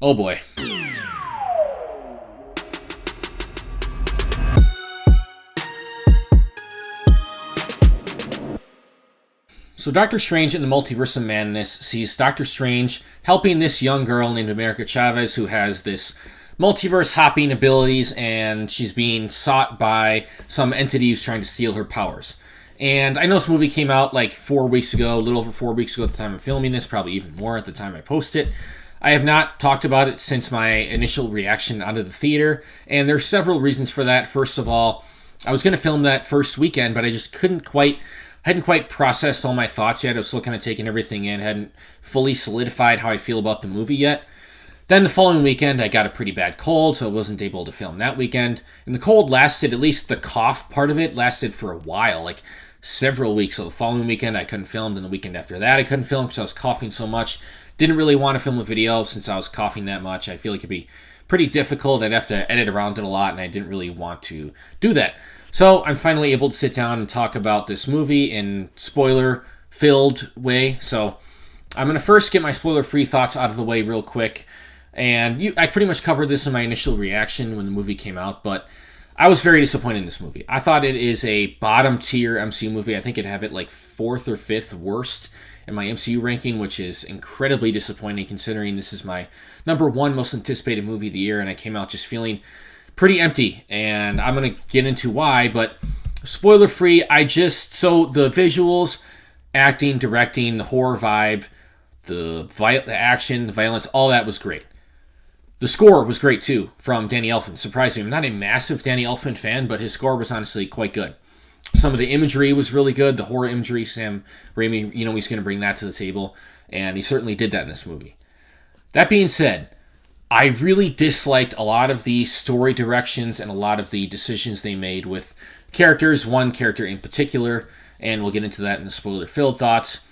Oh boy. So Doctor Strange in the Multiverse of Madness sees Doctor Strange helping this young girl named America Chavez who has this multiverse hopping abilities, and she's being sought by some entity who's trying to steal her powers. And I know this movie came out like 4 weeks ago, a little over 4 weeks ago at the time of filming this, probably even more at the time I post it. I have not talked about it since my initial reaction out of the theater, and there's several reasons for that. First of all, I was going to film that first weekend, but I just hadn't quite processed all my thoughts yet. I was still kind of taking everything in, hadn't fully solidified how I feel about the movie yet. Then the following weekend, I got a pretty bad cold, so I wasn't able to film that weekend. And the cold lasted, at least the cough part of it, lasted for a while, like several weeks. So the following weekend, I couldn't film. Then the weekend after that, I couldn't film because I was coughing so much. Didn't really want to film a video since I was coughing that much. I feel like it'd be pretty difficult. I'd have to edit around it a lot, and I didn't really want to do that. So I'm finally able to sit down and talk about this movie in spoiler-filled way. So I'm going to first get my spoiler-free thoughts out of the way real quick. And I pretty much covered this in my initial reaction when the movie came out, but I was very disappointed in this movie. I thought it is a bottom-tier MCU movie. I think it'd have it like 4th or 5th worst in my MCU ranking, which is incredibly disappointing considering this is my number 1 most anticipated movie of the year, and I came out just feeling pretty empty, and I'm going to get into why, but spoiler-free, so the visuals, acting, directing, the horror vibe, the action, the violence, all that was great. The score was great, too, from Danny Elfman. Surprised me. I'm not a massive Danny Elfman fan, but his score was honestly quite good. Some of the imagery was really good. The horror imagery, Sam Raimi, he's going to bring that to the table, and he certainly did that in this movie. That being said, I really disliked a lot of the story directions and a lot of the decisions they made with characters, one character in particular, and we'll get into that in the spoiler-filled thoughts.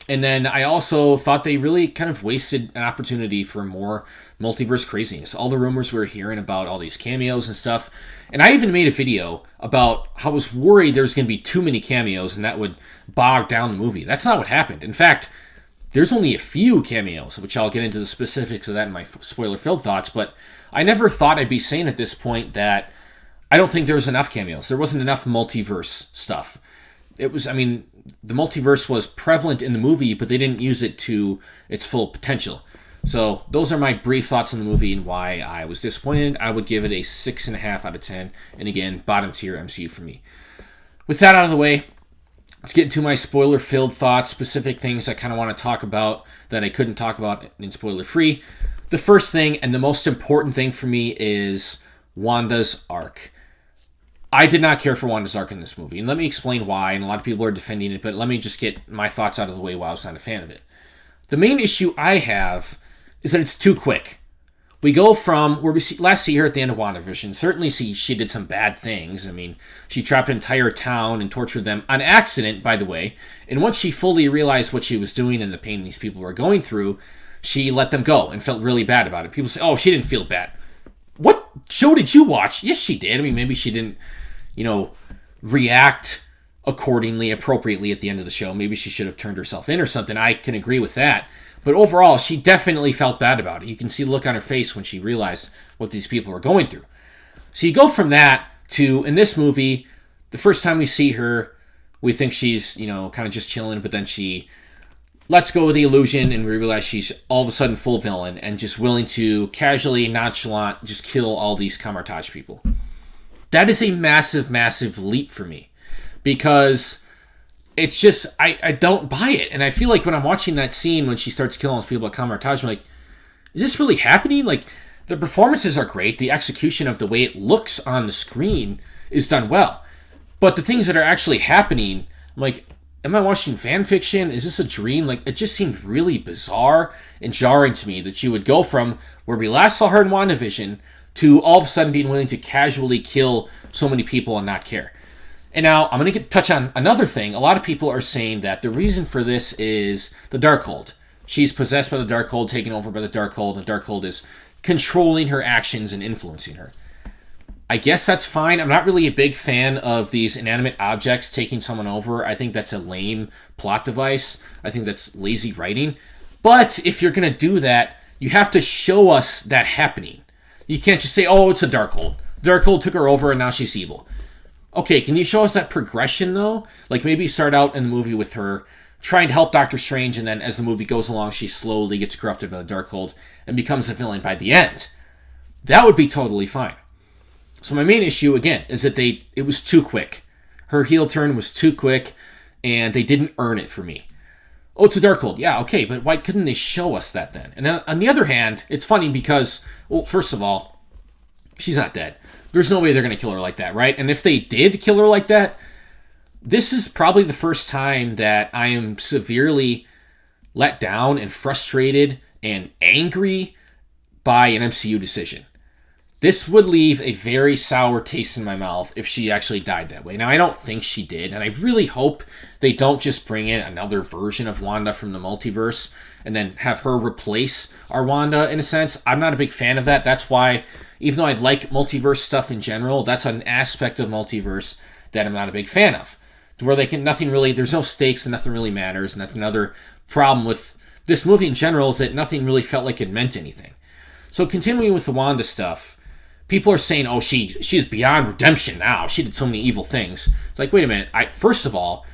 And then I also thought they really kind of wasted an opportunity for more multiverse craziness. All the rumors we were hearing about all these cameos and stuff. And I even made a video about how I was worried there was going to be too many cameos and that would bog down the movie. That's not what happened. In fact, there's only a few cameos, which I'll get into the specifics of that in my spoiler-filled thoughts. But I never thought I'd be saying at this point that I don't think there was enough cameos. There wasn't enough multiverse stuff. The multiverse was prevalent in the movie, but they didn't use it to its full potential. So those are my brief thoughts on the movie and why I was disappointed. I would give it a 6.5 out of 10. And again, bottom tier MCU for me. With that out of the way, let's get into my spoiler-filled thoughts, specific things I kind of want to talk about that I couldn't talk about in spoiler-free. The first thing and the most important thing for me is Wanda's arc. I did not care for Wanda's arc in this movie, and let me explain why, and a lot of people are defending it, but let me just get my thoughts out of the way why I was not a fan of it. The main issue I have is that it's too quick. We go from where we last see her at the end of WandaVision. Certainly she did some bad things. She trapped an entire town and tortured them on accident, by the way, and once she fully realized what she was doing and the pain these people were going through, she let them go and felt really bad about it. People say, oh, she didn't feel bad. What show did you watch? Yes, she did. Maybe she didn't, react accordingly, appropriately at the end of the show. Maybe she should have turned herself in or something. I can agree with that. But overall, she definitely felt bad about it. You can see the look on her face when she realized what these people were going through. So you go from that to, in this movie, the first time we see her, we think she's, kind of just chilling, but then she lets go of the illusion and we realize she's all of a sudden full villain and just willing to casually, nonchalant, just kill all these Kamar-Taj people. That is a massive, massive leap for me because it's just, I don't buy it. And I feel like when I'm watching that scene when she starts killing all those people at Kamar-Taj, I'm like, is this really happening? Like, the performances are great. The execution of the way it looks on the screen is done well. But the things that are actually happening, I'm like, am I watching fan fiction? Is this a dream? Like, it just seemed really bizarre and jarring to me that you would go from where we last saw her in WandaVision to all of a sudden being willing to casually kill so many people and not care. And now I'm going to touch on another thing. A lot of people are saying that the reason for this is the Darkhold. She's possessed by the Darkhold, taken over by the Darkhold, and the Darkhold is controlling her actions and influencing her. I guess that's fine. I'm not really a big fan of these inanimate objects taking someone over. I think that's a lame plot device. I think that's lazy writing. But if you're going to do that, you have to show us that happening. You can't just say, oh, it's a Darkhold. Darkhold took her over and now she's evil. Okay, can you show us that progression, though? Like, maybe start out in the movie with her trying to help Doctor Strange, and then as the movie goes along, she slowly gets corrupted by the Darkhold and becomes a villain by the end. That would be totally fine. So my main issue, again, is that it was too quick. Her heel turn was too quick, and they didn't earn it for me. Oh, it's a Darkhold. Yeah, okay, but why couldn't they show us that then? And then, on the other hand, it's funny because, well, first of all, she's not dead. There's no way they're going to kill her like that, right? And if they did kill her like that, this is probably the first time that I am severely let down and frustrated and angry by an MCU decision. This would leave a very sour taste in my mouth if she actually died that way. Now, I don't think she did, and I really hope they don't just bring in another version of Wanda from the multiverse and then have her replace our Wanda, in a sense. I'm not a big fan of that. That's why, even though I like multiverse stuff in general, that's an aspect of multiverse that I'm not a big fan of. To where there's no stakes and nothing really matters, and that's another problem with this movie in general, is that nothing really felt like it meant anything. So continuing with the Wanda stuff, people are saying, oh, she's beyond redemption now. She did so many evil things. It's like, wait a minute. First of all,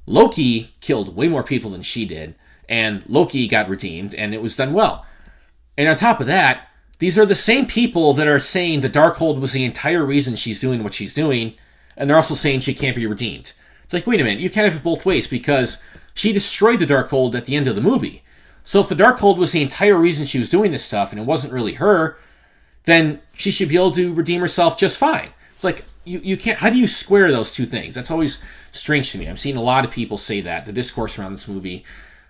Loki killed way more people than she did, and Loki got redeemed, and it was done well. And on top of that, these are the same people that are saying the Darkhold was the entire reason she's doing what she's doing, and they're also saying she can't be redeemed. It's like, wait a minute. You can't have it both ways, because she destroyed the Darkhold at the end of the movie. So if the Darkhold was the entire reason she was doing this stuff, and it wasn't really her, then she should be able to redeem herself just fine. It's like, you can't, how do you square those two things? That's always strange to me. I've seen a lot of people say that. The discourse around this movie,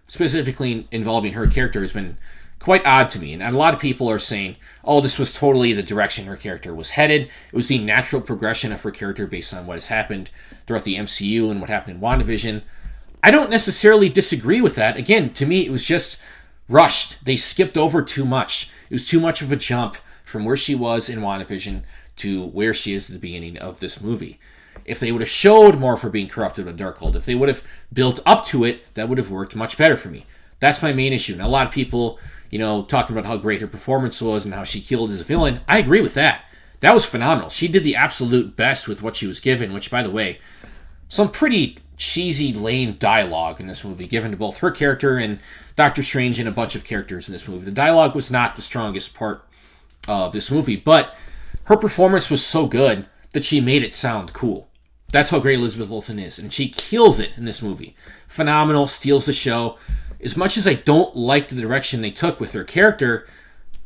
specifically involving her character, has been quite odd to me. And a lot of people are saying, oh, this was totally the direction her character was headed. It was the natural progression of her character based on what has happened throughout the MCU and what happened in WandaVision. I don't necessarily disagree with that. Again, to me, it was just rushed. They skipped over too much. It was too much of a jump from where she was in WandaVision to where she is at the beginning of this movie. If they would have showed more of her being corrupted by Darkhold, if they would have built up to it, that would have worked much better for me. That's my main issue. Now, a lot of people, talking about how great her performance was and how she killed as a villain. I agree with that. That was phenomenal. She did the absolute best with what she was given, which, by the way, some pretty cheesy, lame dialogue in this movie, given to both her character and Doctor Strange and a bunch of characters in this movie. The dialogue was not the strongest part of this movie, but her performance was so good that she made it sound cool. That's how great Elizabeth Olsen is, and she kills it in this movie. Phenomenal, steals the show. As much as I don't like the direction they took with her character,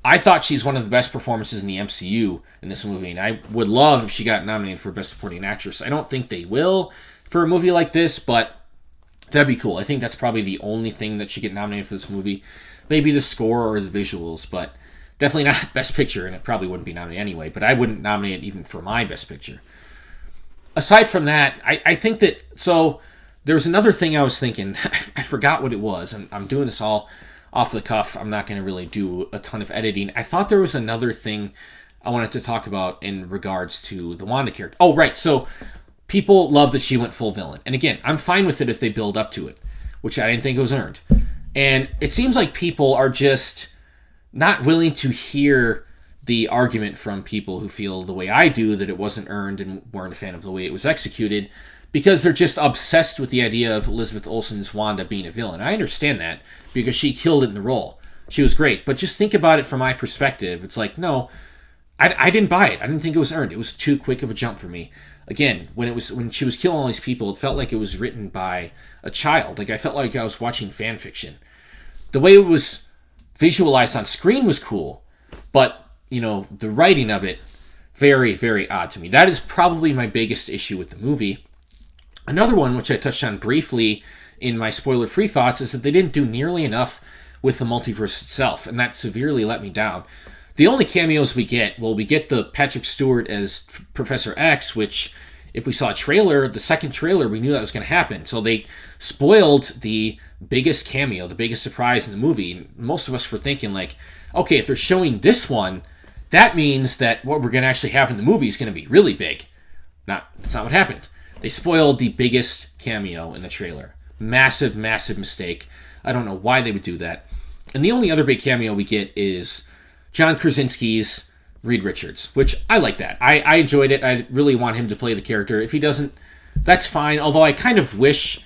I thought she's one of the best performances in the MCU in this movie, and I would love if she got nominated for Best Supporting Actress. I don't think they will for a movie like this, but that'd be cool. I think that's probably the only thing that should get nominated for this movie. Maybe the score or the visuals, but definitely not Best Picture, and it probably wouldn't be nominated anyway, but I wouldn't nominate it even for my Best Picture. Aside from that, I think that, so there was another thing I was thinking. I forgot what it was, and I'm doing this all off the cuff. I'm not going to really do a ton of editing. I thought there was another thing I wanted to talk about in regards to the Wanda character. Oh, right, so people love that she went full villain. And again, I'm fine with it if they build up to it, which I didn't think it was earned. And it seems like people are just not willing to hear the argument from people who feel the way I do, that it wasn't earned and weren't a fan of the way it was executed, because they're just obsessed with the idea of Elizabeth Olsen's Wanda being a villain. I understand that, because she killed it in the role. She was great. But just think about it from my perspective. It's like, no, I didn't buy it. I didn't think it was earned. It was too quick of a jump for me. Again, when she was killing all these people, it felt like it was written by a child. Like, I felt like I was watching fan fiction. The way it was visualized on screen was cool, but the writing of it, very, very odd to me. That is probably my biggest issue with the movie. Another one, which I touched on briefly in my spoiler-free thoughts, is that they didn't do nearly enough with the multiverse itself, and that severely let me down. The only cameos we get the Patrick Stewart as Professor X, which, if we saw a trailer, the second trailer, we knew that was going to happen. So they spoiled the biggest cameo, the biggest surprise in the movie. And most of us were thinking, like, okay, if they're showing this one, that means that what we're going to actually have in the movie is going to be really big. That's not what happened. They spoiled the biggest cameo in the trailer. Massive, massive mistake. I don't know why they would do that. And the only other big cameo we get is John Krasinski's Reed Richards, which I like that. I enjoyed it. I really want him to play the character. If he doesn't, that's fine. Although I kind of wish...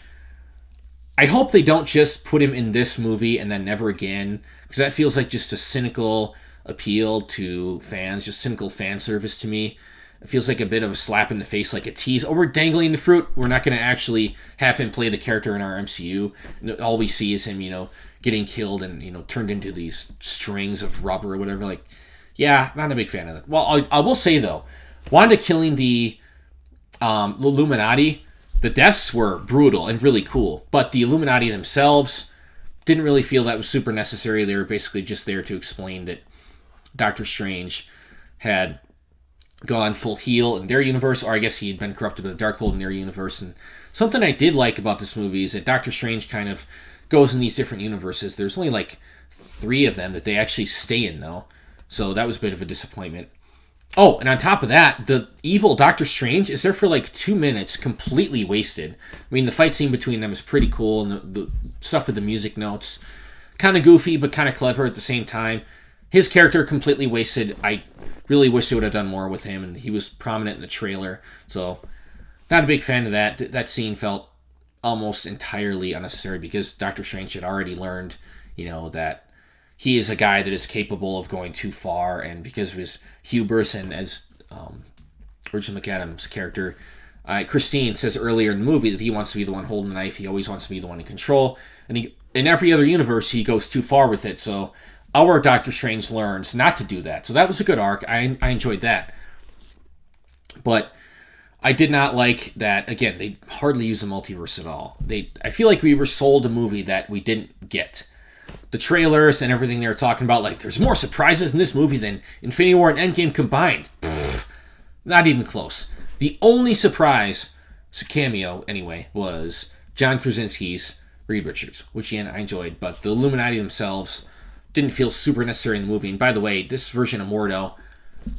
I hope they don't just put him in this movie and then never again, because that feels like just a cynical appeal to fans, just cynical fan service to me. It feels like a bit of a slap in the face, like a tease. Oh, we're dangling the fruit. We're not going to actually have him play the character in our MCU. All we see is him, getting killed and, turned into these strings of rubber or whatever. Like, yeah, not a big fan of that. Well, I will say, though, Wanda killing the Illuminati, the deaths were brutal and really cool. But the Illuminati themselves didn't really feel that was super necessary. They were basically just there to explain that Doctor Strange had gone full heel in their universe, or I guess he had been corrupted by the Darkhold in their universe. And something I did like about this movie is that Doctor Strange kind of goes in these different universes. There's only like 3 of them that they actually stay in, though. So that was a bit of a disappointment. Oh, and on top of that, the evil Doctor Strange is there for like 2 minutes, completely wasted. I mean, the fight scene between them is pretty cool, and the stuff with the music notes, kind of goofy, but kind of clever at the same time. His character completely wasted. I really wish they would have done more with him, and he was prominent in the trailer. So, not a big fan of that. That scene felt almost entirely unnecessary because Doctor Strange had already learned, that he is a guy that is capable of going too far, and because of his hubris, and as Rachel McAdams' character, Christine, says earlier in the movie that he wants to be the one holding the knife. He always wants to be the one in control, and in every other universe, he goes too far with it. So our Doctor Strange learns not to do that. So that was a good arc. I enjoyed that. But I did not like that, again, they hardly use the multiverse at all. I feel like we were sold a movie that we didn't get. The trailers and everything they were talking about, like, there's more surprises in this movie than Infinity War and Endgame combined. Pfft, not even close. The only surprise, cameo anyway, was John Krasinski's Reed Richards, which again I enjoyed, but the Illuminati themselves didn't feel super necessary in the movie. And by the way, this version of Mordo,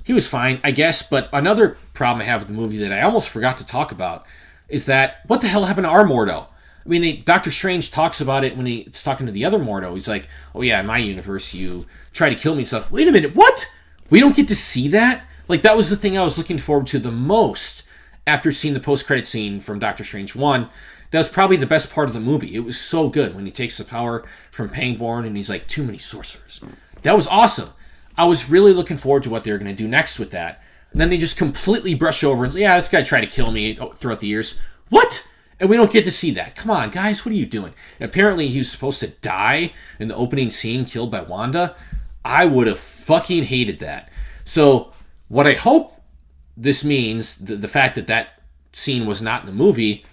he was fine, I guess, but another problem I have with the movie that I almost forgot to talk about is that, what the hell happened to our Mordo? I mean, Doctor Strange talks about it when he's talking to the other Mordo. He's like, oh yeah, in my universe, you try to kill me and stuff. Wait a minute, what? We don't get to see that? Like, that was the thing I was looking forward to the most after seeing the post-credit scene from Doctor Strange 1. That was probably the best part of the movie. It was so good when he takes the power from Pangborn and he's like, too many sorcerers. That was awesome. I was really looking forward to what they were going to do next with that. And then they just completely brush over and say, yeah, this guy tried to kill me throughout the years. What? And we don't get to see that. Come on, guys, what are you doing? And apparently he was supposed to die in the opening scene, killed by Wanda. I would have fucking hated that. So what I hope this means, the fact that scene was not in the movie,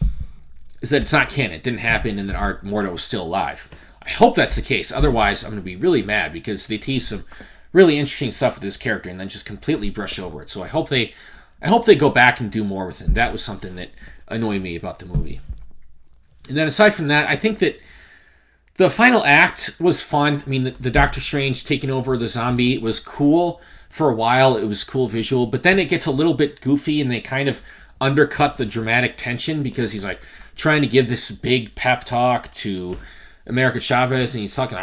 is that it's not canon. It didn't happen and that our Mordo was still alive. I hope that's the case. Otherwise, I'm going to be really mad because they tease some really interesting stuff with this character and then just completely brush over it. So I hope they go back and do more with him. That was something that annoyed me about the movie. And then aside from that, I think that the final act was fun. I mean, the Doctor Strange taking over the zombie was cool for a while. It was cool visual, but then it gets a little bit goofy and they kind of undercut the dramatic tension because he's like trying to give this big pep talk to America Chavez and he's talking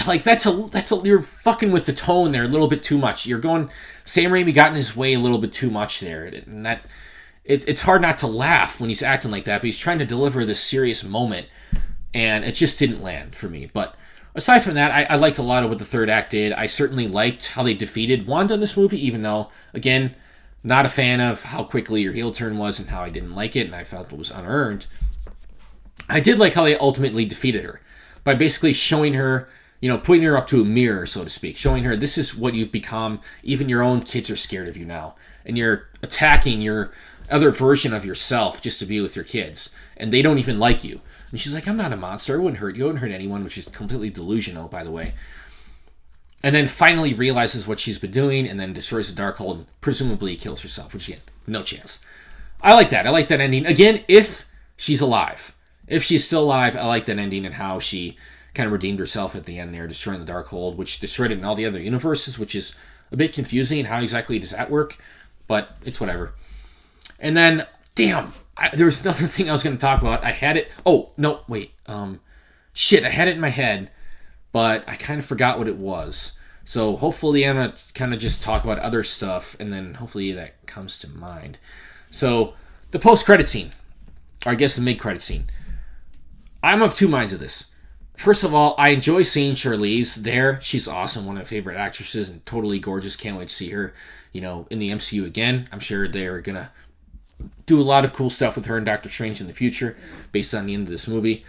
like that's you're fucking with the tone there a little bit too much. You're going, Sam Raimi got in his way a little bit too much there, and that it's hard not to laugh when he's acting like that, but he's trying to deliver this serious moment, and it just didn't land for me. But aside from that, I liked a lot of what the third act did. I certainly liked how they defeated Wanda in this movie, even though, again, not a fan of how quickly her heel turn was and how I didn't like it, and I felt it was unearned. I did like how they ultimately defeated her by basically showing her, putting her up to a mirror, so to speak, showing her this is what you've become. Even your own kids are scared of you now, and you're attacking your other version of yourself just to be with your kids, and they don't even like you. And she's like, I'm not a monster. I wouldn't hurt you. I wouldn't hurt anyone, which is completely delusional, by the way. And then finally realizes what she's been doing, and then destroys the Darkhold, and presumably kills herself, which, again, no chance. I like that. I like that ending. Again, if she's alive. If she's still alive, I like that ending and how she kind of redeemed herself at the end there, destroying the Darkhold, which destroyed it in all the other universes, which is a bit confusing. How exactly does that work? But it's whatever. And then, damn, there was another thing I was going to talk about. I had it. Oh, no, wait. Shit, I had it in my head, but I kind of forgot what it was. So hopefully I'm going to kind of just talk about other stuff, and then hopefully that comes to mind. So the post-credit scene, or I guess the mid-credit scene. I'm of two minds of this. First of all, I enjoy seeing Charlize there. She's awesome, one of my favorite actresses, and totally gorgeous. Can't wait to see her, in the MCU again. I'm sure they're going to do a lot of cool stuff with her and Doctor Strange in the future, based on the end of this movie.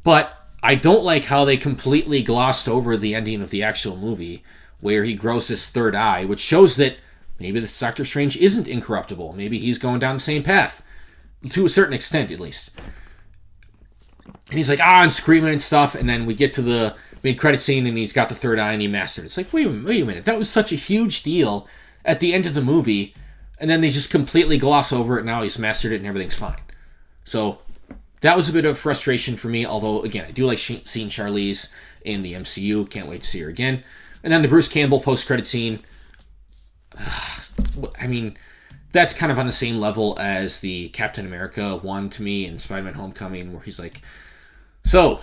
But I don't like how they completely glossed over the ending of the actual movie, where he grows this third eye, which shows that maybe this Doctor Strange isn't incorruptible. Maybe he's going down the same path, to a certain extent at least. And he's like, and screaming and stuff, and then we get to the mid-credit scene, and he's got the third eye, and he mastered it. It's like, wait a minute, that was such a huge deal at the end of the movie, and then they just completely gloss over it, now he's mastered it, and everything's fine. So that was a bit of frustration for me, although, again, I do like seeing Charlize in the MCU. Can't wait to see her again. And then the Bruce Campbell post-credit scene. I mean, that's kind of on the same level as the Captain America one to me in Spider-Man Homecoming, where he's like, so,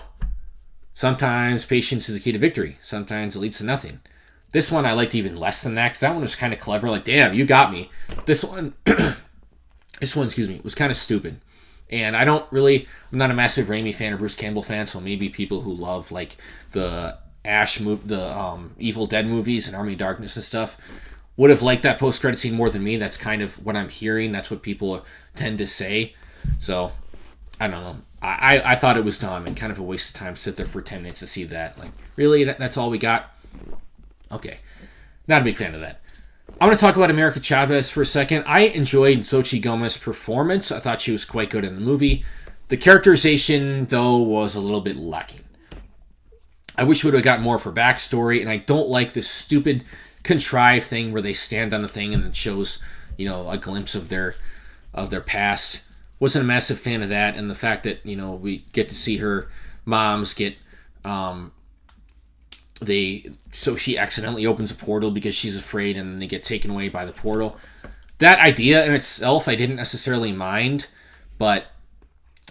sometimes patience is the key to victory. Sometimes it leads to nothing. This one I liked even less than that, because that one was kind of clever. Like, damn, you got me. This one, was kind of stupid. And I'm not a massive Raimi fan or Bruce Campbell fan, so maybe people who love, like, the Evil Dead movies and Army of Darkness and stuff would have liked that post-credit scene more than me. That's kind of what I'm hearing. That's what people tend to say. So, I don't know. I thought it was dumb and kind of a waste of time to sit there for 10 minutes to see that. Like, really? That's all we got? Okay. Not a big fan of that. I'm going to talk about America Chavez for a second. I enjoyed Xochitl Gomez's performance. I thought she was quite good in the movie. The characterization, though, was a little bit lacking. I wish we would have got more of her backstory, and I don't like this stupid contrived thing where they stand on the thing and it shows, a glimpse of their past. Wasn't a massive fan of that, and the fact that, we get to see her moms get, so she accidentally opens a portal because she's afraid, and then they get taken away by the portal. That idea in itself, I didn't necessarily mind, but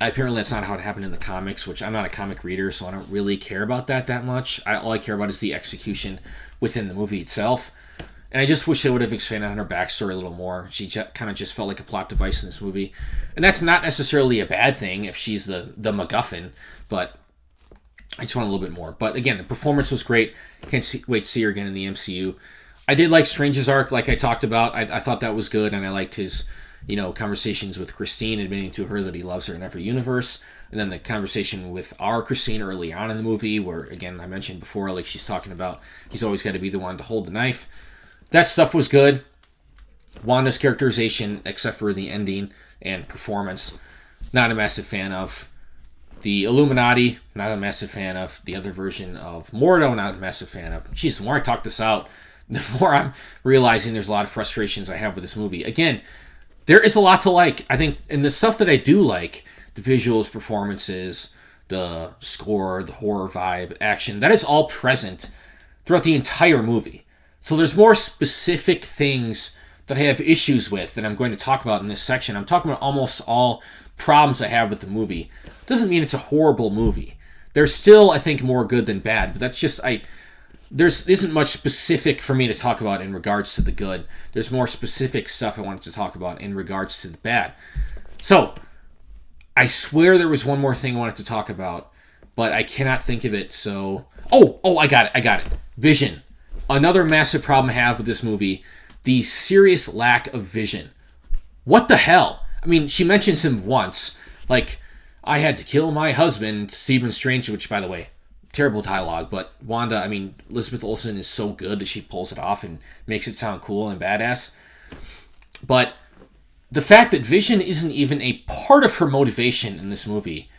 apparently that's not how it happened in the comics, which I'm not a comic reader, so I don't really care about that much. All I care about is the execution within the movie itself. And I just wish they would have expanded on her backstory a little more. She kind of just felt like a plot device in this movie. And that's not necessarily a bad thing if she's the MacGuffin, but I just want a little bit more. But again, the performance was great. Can't wait to see her again in the MCU. I did like Strange's arc, like I talked about. I thought that was good, and I liked his, conversations with Christine, admitting to her that he loves her in every universe. And then the conversation with our Christine early on in the movie, where, again, I mentioned before, like she's talking about he's always got to be the one to hold the knife. That stuff was good. Wanda's characterization, except for the ending and performance, not a massive fan of. The Illuminati, not a massive fan of. The other version of Mordo, not a massive fan of. Jeez, the more I talk this out, the more I'm realizing there's a lot of frustrations I have with this movie. Again, there is a lot to like. I think, and the stuff that I do like, the visuals, performances, the score, the horror vibe, action, that is all present throughout the entire movie. So there's more specific things that I have issues with that I'm going to talk about in this section. I'm talking about almost all problems I have with the movie. Doesn't mean it's a horrible movie. There's still, I think, more good than bad, but that's just, there isn't much specific for me to talk about in regards to the good. There's more specific stuff I wanted to talk about in regards to the bad. So, I swear there was one more thing I wanted to talk about, but I cannot think of it, so... Oh, I got it. Vision. Another massive problem I have with this movie, the serious lack of vision. What the hell? I mean, she mentions him once, like, I had to kill my husband, Stephen Strange, which, by the way, terrible dialogue, but Wanda, I mean, Elizabeth Olsen is so good that she pulls it off and makes it sound cool and badass. But the fact that Vision isn't even a part of her motivation in this movie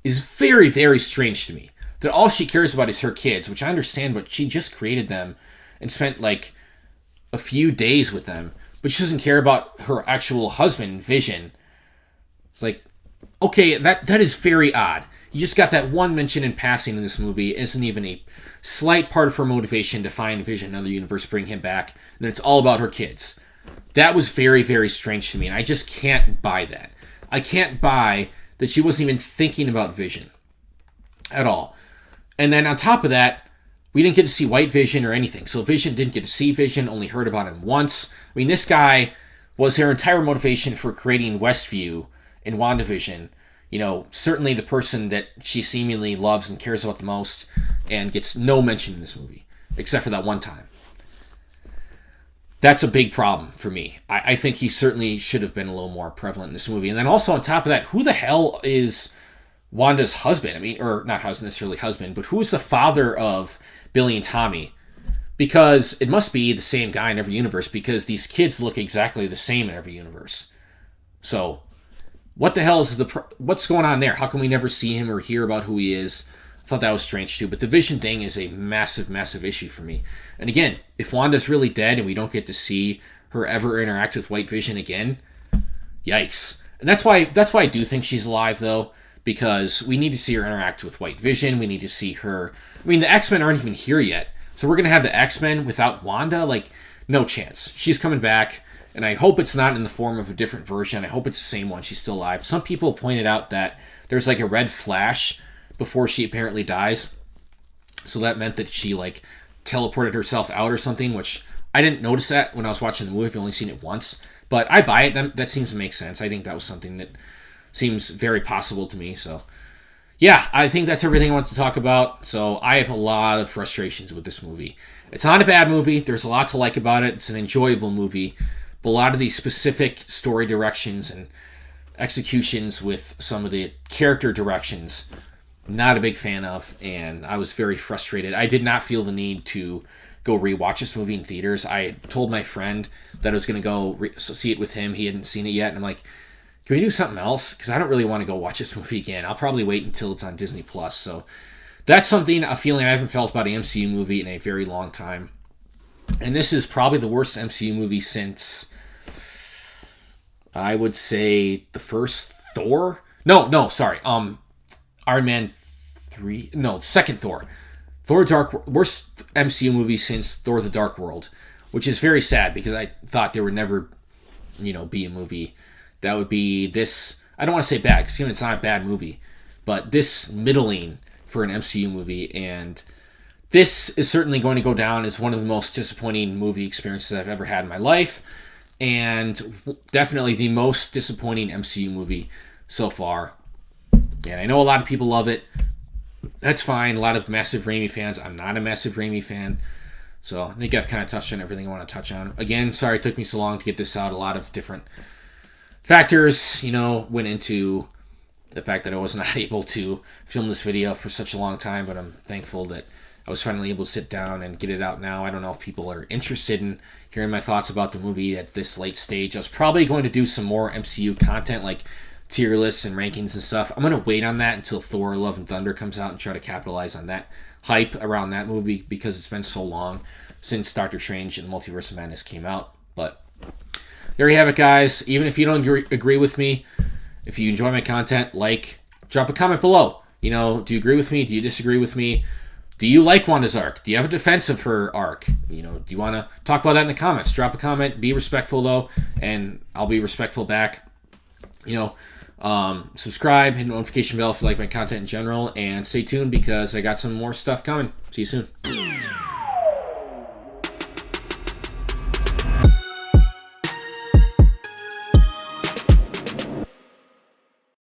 is very, very strange to me. That all she cares about is her kids, which I understand, but she just created them and spent, like, a few days with them, but she doesn't care about her actual husband, Vision. It's like, okay, that is very odd. You just got that one mention in passing in this movie. It isn't even a slight part of her motivation to find Vision in another universe, bring him back, and then it's all about her kids. That was very, very strange to me, and I just can't buy that. I can't buy that she wasn't even thinking about Vision. at all. And then on top of that, we didn't get to see White Vision or anything. So Vision didn't get to see Vision, only heard about him once. I mean, this guy was her entire motivation for creating Westview in WandaVision. Certainly the person that she seemingly loves and cares about the most, and gets no mention in this movie, except for that one time. That's a big problem for me. I think he certainly should have been a little more prevalent in this movie. And then also on top of that, who the hell is Wanda's husband? I mean, or not necessarily husband, but who is the father of Billy and Tommy? Because it must be the same guy in every universe, because these kids look exactly the same in every universe. So, what the hell is what's going on there? How can we never see him or hear about who he is? I thought that was strange too. But the Vision thing is a massive, massive issue for me. And again, if Wanda's really dead and we don't get to see her ever interact with White Vision again, yikes. And that's why I do think she's alive, though, because we need to see her interact with White Vision. We need to see her. I mean, the X-Men aren't even here yet. So we're going to have the X-Men without Wanda? Like, no chance. She's coming back, and I hope it's not in the form of a different version. I hope it's the same one. She's still alive. Some people pointed out that there's like a red flash before she apparently dies. So that meant that she like teleported herself out or something, which I didn't notice that when I was watching the movie. I've only seen it once. But I buy it. That seems to make sense. I think that was something that seems very possible to me. So, yeah, I think that's everything I want to talk about. So I have a lot of frustrations with this movie. It's not a bad movie. There's a lot to like about it. It's an enjoyable movie. But a lot of these specific story directions and executions with some of the character directions, not a big fan of, and I was very frustrated. I did not feel the need to go rewatch this movie in theaters. I told my friend that I was going to go see it with him. He hadn't seen it yet, and I'm like, can we do something else? Because I don't really want to go watch this movie again. I'll probably wait until it's on Disney+. So that's a feeling I haven't felt about an MCU movie in a very long time. And this is probably the worst MCU movie since, I would say, the first Thor? Sorry. Iron Man 3? No, second Thor. Worst MCU movie since Thor: The Dark World, which is very sad because I thought there would never, be a movie that would be this. I don't want to say bad because it's not a bad movie, but this middling for an MCU movie, and this is certainly going to go down as one of the most disappointing movie experiences I've ever had in my life, and definitely the most disappointing MCU movie so far. And I know a lot of people love it. That's fine. A lot of massive Raimi fans. I'm not a massive Raimi fan. So I think I've kind of touched on everything I want to touch on. Again, sorry it took me so long to get this out. A lot of different factors, went into the fact that I was not able to film this video for such a long time, but I'm thankful that I was finally able to sit down and get it out now. I don't know if people are interested in hearing my thoughts about the movie at this late stage. I was probably going to do some more MCU content, like tier lists and rankings and stuff. I'm going to wait on that until Thor: Love and Thunder comes out and try to capitalize on that hype around that movie because it's been so long since Doctor Strange and Multiverse of Madness came out. But there you have it, guys. Even if you don't agree with me, if you enjoy my content, drop a comment below. Do you agree with me? Do you disagree with me? Do you like Wanda's arc? Do you have a defense of her arc? Do you want to talk about that in the comments? Drop a comment. Be respectful, though, and I'll be respectful back. Subscribe, hit the notification bell if you like my content in general, and stay tuned because I got some more stuff coming. See you soon.